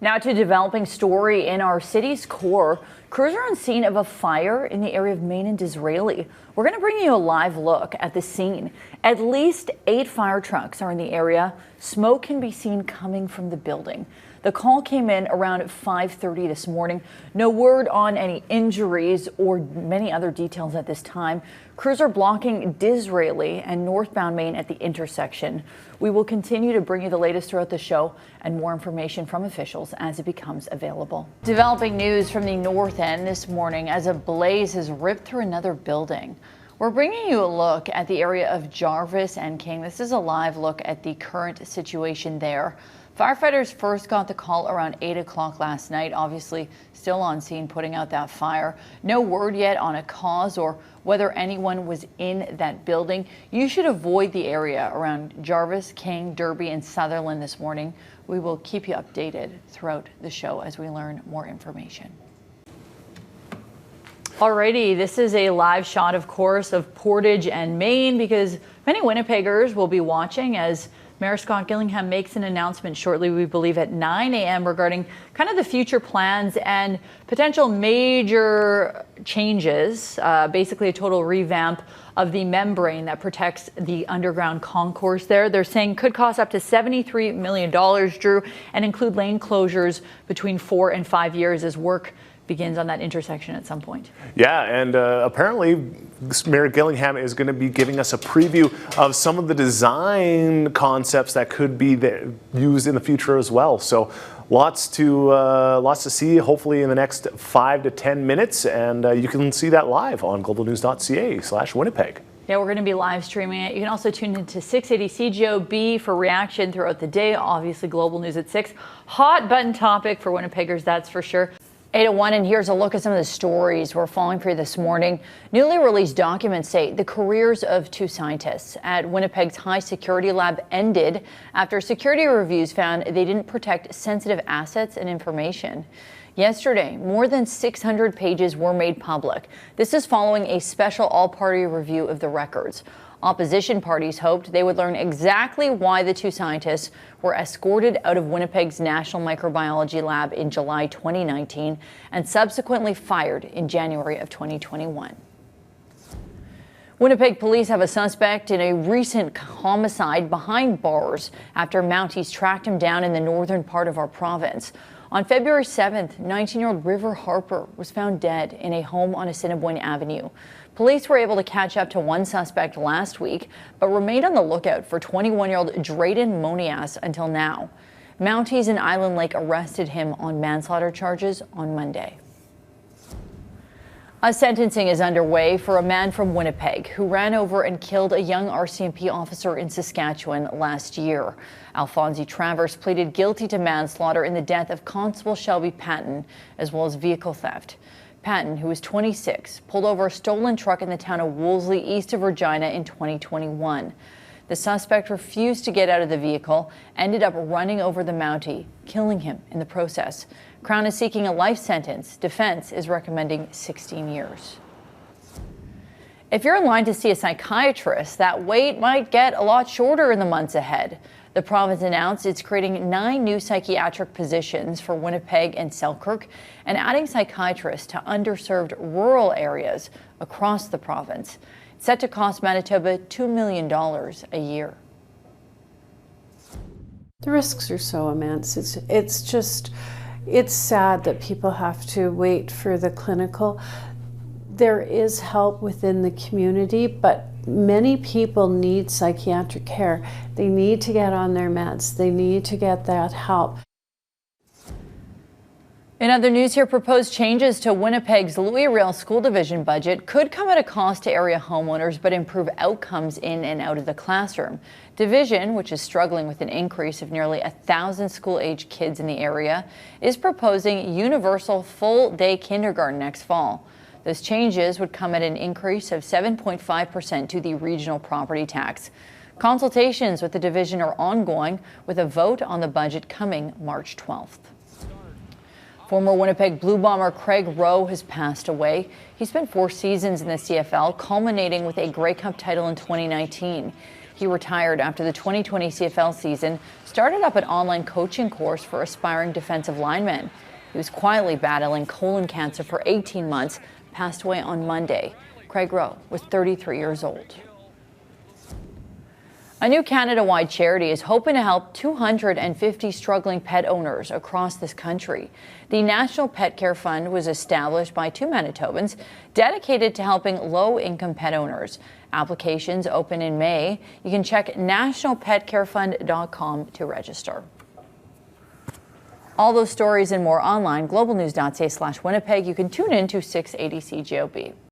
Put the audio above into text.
Now to a developing story in our city's core. Crews are on scene of a fire in the area of Main and Disraeli. We're going to bring you a live look at the scene. At least 8 fire trucks are in the area. Smoke can be seen coming from the building. The call came in around 5:30 this morning. No word on any injuries or many other details at this time. Crews are blocking Disraeli and northbound Main at the intersection. We will continue to bring you the latest throughout the show and more information from officials as it becomes available. Developing news from the north end this morning as a blaze has ripped through another building. We're bringing you a look at the area of Jarvis and King. This is a live look at the current situation there. Firefighters first got the call around 8 o'clock last night, obviously still on scene putting out that fire. No word yet on a cause or whether anyone was in that building. You should avoid the area around Jarvis, King, Derby, and Sutherland this morning. We will keep you updated throughout the show as we learn more information. Alrighty, this is a live shot, of course, of Portage and Main because many Winnipeggers will be watching as Mayor Scott Callaghan makes an announcement shortly, we believe at 9 a.m. regarding kind of the future plans and potential major changes, basically a total revamp of the membrane that protects the underground concourse there. They're saying could cost up to $73 million, Drew, and include lane closures between 4 and 5 years as work begins on that intersection at some point. Yeah, and apparently Mayor Callaghan is going to be giving us a preview of some of the design concepts that could be used in the future as well. So lots to see hopefully in the next 5 to 10 minutes, and you can see that live on globalnews.ca/Winnipeg. Yeah, we're going to be live streaming it. You can also tune into 680 CJOB for reaction throughout the day. Obviously, Global News at 6. Hot button topic for Winnipeggers, that's for sure. 8:01, and here's a look at some of the stories we're following for you this morning. Newly released documents say the careers of 2 scientists at Winnipeg's high security lab ended after security reviews found they didn't protect sensitive assets and information. Yesterday, more than 600 pages were made public. This is following a special all-party review of the records. Opposition parties hoped they would learn exactly why the 2 scientists were escorted out of Winnipeg's National Microbiology Lab in July 2019 and subsequently fired in January of 2021. Winnipeg police have a suspect in a recent homicide behind bars after Mounties tracked him down in the northern part of our province. On February 7th, 19-year-old River Harper was found dead in a home on Assiniboine Avenue. Police were able to catch up to 1 suspect last week, but remained on the lookout for 21-year-old Drayden Monias until now. Mounties in Island Lake arrested him on manslaughter charges on Monday. A sentencing is underway for a man from Winnipeg who ran over and killed a young RCMP officer in Saskatchewan last year. Alphonse Travers pleaded guilty to manslaughter in the death of Constable Shelby Patton, as well as vehicle theft. Patton, who was 26, pulled over a stolen truck in the town of Wolseley, east of Regina in 2021. The suspect refused to get out of the vehicle, ended up running over the Mountie, killing him in the process. Crown is seeking a life sentence. Defense is recommending 16 years. If you're in line to see a psychiatrist, that wait might get a lot shorter in the months ahead. The province announced it's creating 9 new psychiatric positions for Winnipeg and Selkirk and adding psychiatrists to underserved rural areas across the province. It's set to cost Manitoba $2 million a year. The risks are so immense. It's sad that people have to wait for the clinical. There is help within the community, but many people need psychiatric care. They need to get on their meds. They need to get that help. In other news here, proposed changes to Winnipeg's Louis Riel School Division budget could come at a cost to area homeowners but improve outcomes in and out of the classroom. Division, which is struggling with an increase of nearly 1,000 school-age kids in the area, is proposing universal full-day kindergarten next fall. Those changes would come at an increase of 7.5% to the regional property tax. Consultations with the division are ongoing, with a vote on the budget coming March 12th. Former Winnipeg Blue Bomber Craig Rowe has passed away. He spent 4 seasons in the CFL, culminating with a Grey Cup title in 2019. He retired after the 2020 CFL season, started up an online coaching course for aspiring defensive linemen. He was quietly battling colon cancer for 18 months, passed away on Monday. Craig Rowe was 33 years old. A new Canada-wide charity is hoping to help 250 struggling pet owners across this country. The National Pet Care Fund was established by two Manitobans dedicated to helping low-income pet owners. Applications open in May. You can check nationalpetcarefund.com to register. All those stories and more online, globalnews.ca/Winnipeg. You can tune in to 680 CJOB.